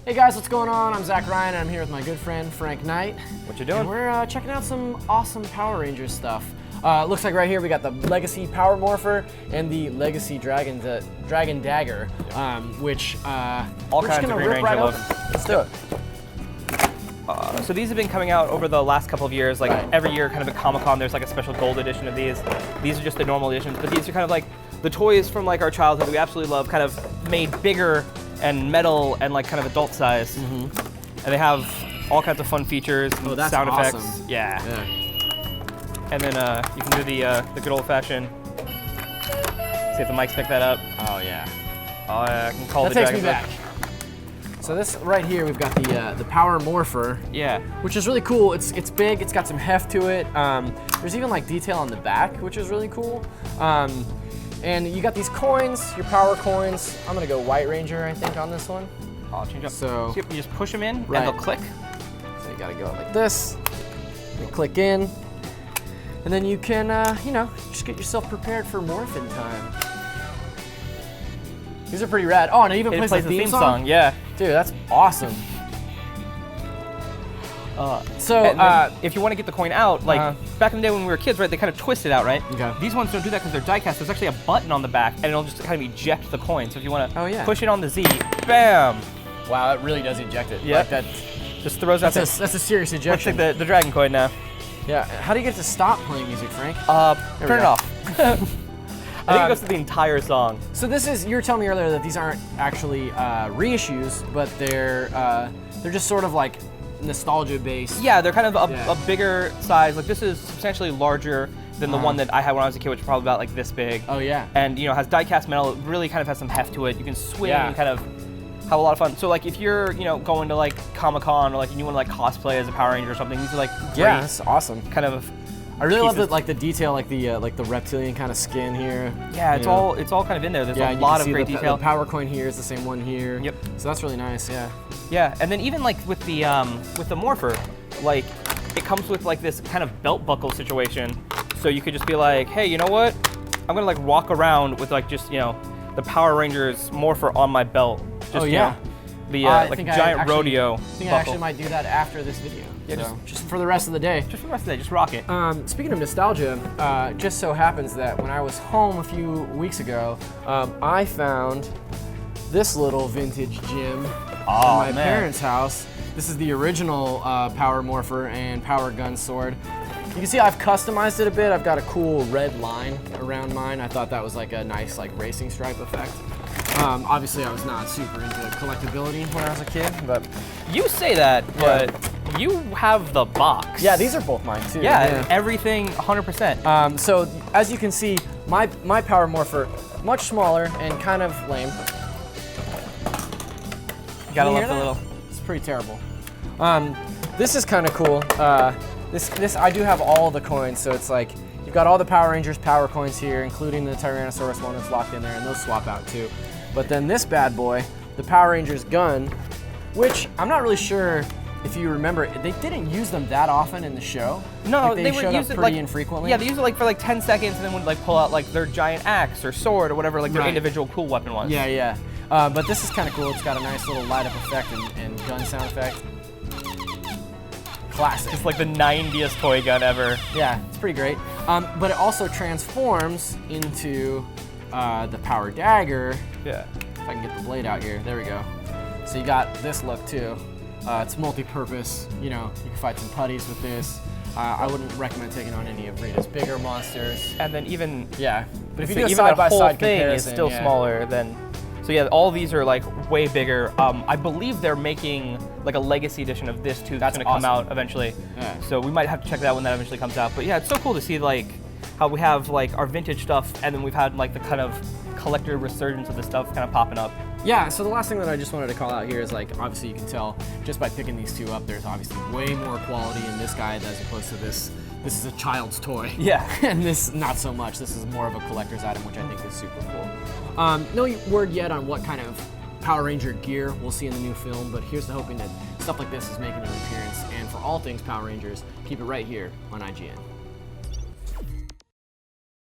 Hey guys, what's going on? I'm Zach Ryan, and I'm here with my good friend Frank Knight. What you doing? And we're checking out some awesome Power Rangers stuff. Looks like right here we got the Legacy Power Morpher and the Legacy Dragon Dagger, which all we're kinds just of gonna Green rip Ranger right love. open. Let's do it. So these have been coming out over the last couple of years. Like Right. every year, kind of at Comic-Con, there's like a special gold edition of these. These are just the normal editions, but these are kind of like the toys from like our childhood that we absolutely love, kind of made bigger and metal and like kind of adult size. And they have all kinds of fun features, and Oh, that's sound awesome. effects. Yeah. Yeah. And then you can do the good old-fashioned. See if the mics pick that up. Oh yeah. I can call That the takes me Dragon back. So this right here, we've got the Power Morpher, Yeah. which is really cool. It's big. It's got some heft to it. There's even like detail on the back, which is really cool. And you got these coins, your power coins. I'm gonna go White Ranger, I think, on this one. I'll change up. So- you just push them in, Right. and they'll click. So you gotta go like this. You click in, and then you can, just get yourself prepared for morphin time. These are pretty rad. Oh, and it even It plays plays the theme song. Yeah. Dude, that's awesome. So, And then if you want to get the coin out, like Uh-huh. back in the day when we were kids, right, they kind of twist it out, right? Okay. These ones don't do that because they're die cast. There's actually a button on the back, and it'll just kind of eject the coin. So if you want to Oh, yeah. push it on the Z, bam, wow, that really does eject it. Yep. Like that. just throws out That's the, a serious let's ejection. take the dragon coin now. Yeah. How do you get to stop playing music, Frank? Turn we it go. off. I think it goes to the entire song. So this is, you were telling me earlier that these aren't actually reissues, but they're just sort of like nostalgia based. Yeah, they're kind of Yeah. a bigger size. Like this is substantially larger than the one that I had when I was a kid, which was probably about like this big. Oh yeah. And has die-cast metal. It really kind of has some heft to it. You can swing Yeah. and kind of have a lot of fun. So like if you're going to like Comic-Con or like and you want to like cosplay as a Power Ranger or something, these are like great Yeah, that's awesome. kind of. I really love pieces. the detail, like the reptilian kind of skin here. Yeah, it's You know? all kind of in there. There's Yeah, a you lot can of see great the detail. The power coin here is the same one here. Yep. So that's really nice. Yeah. Yeah, and then even like with the Morpher, like it comes with like this kind of belt buckle situation. So you could just be like, hey, you know what? I'm gonna like walk around with like just the Power Rangers Morpher on my belt. Just, Oh, yeah. The I like think I giant actually- rodeo I think I buckle. actually might do that after this video. Yeah, so, just for the rest of the day. Just for the rest of the day, just rock it. Speaking of nostalgia, just so happens that when I was home a few weeks ago, I found this little vintage gem Aw, in my man. parents' house. This is the original Power Morpher and Power Gun sword. You can see I've customized it a bit. I've got a cool red line around mine. I thought that was like a nice like racing stripe effect. Obviously, I was not super into collectability when I was a kid, but You say that, but you have the box. yeah, these are both mine too. Yeah, everything 100%. So as you can see, my Power Morpher, much smaller and kind of lame. You gotta Can you love hear the that? little. It's pretty terrible. This is kind of cool. This I do have all the coins, so it's like you've got all the Power Rangers power coins here, including the Tyrannosaurus one that's locked in there, and those swap out too. But then this bad boy, the Power Rangers gun, which I'm not really sure if you remember, they didn't use them that often in the show. No, Like, they would showed use up it pretty like infrequently. Yeah, they use it like for like 10 seconds, and then would like pull out like their giant axe or sword or whatever, like their Right. individual cool weapon was. Yeah, yeah. But this is kind of cool. It's got a nice little light up effect and gun sound effect. Classic. It's like the 90th toy gun ever. Yeah, it's pretty great. But it also transforms into the Power Dagger. Yeah. If I can get the blade out here. There we go. So you got this look too. It's multi-purpose. You can fight some putties with this. I wouldn't recommend taking on any of Rita's bigger monsters. And then even Yeah, but if you so do a even that whole side-by-side thing comparison, is still yeah. smaller than. So yeah, all these are like way bigger. I believe they're making like a legacy edition of this too. That's That's gonna come awesome. out eventually. Yeah. So we might have to check that when that eventually comes out. But yeah, it's so cool to see like how we have like our vintage stuff, and then we've had like the kind of collector resurgence of the stuff kind of popping up. Yeah, so the last thing that I just wanted to call out here is like, obviously you can tell just by picking these two up, there's obviously way more quality in this guy as opposed to this. This is a child's toy. Yeah. And this, not so much. This is more of a collector's item, which I think is super cool. No word yet on what kind of Power Ranger gear we'll see in the new film, but here's to hoping that stuff like this is making an appearance. And for all things Power Rangers, keep it right here on IGN.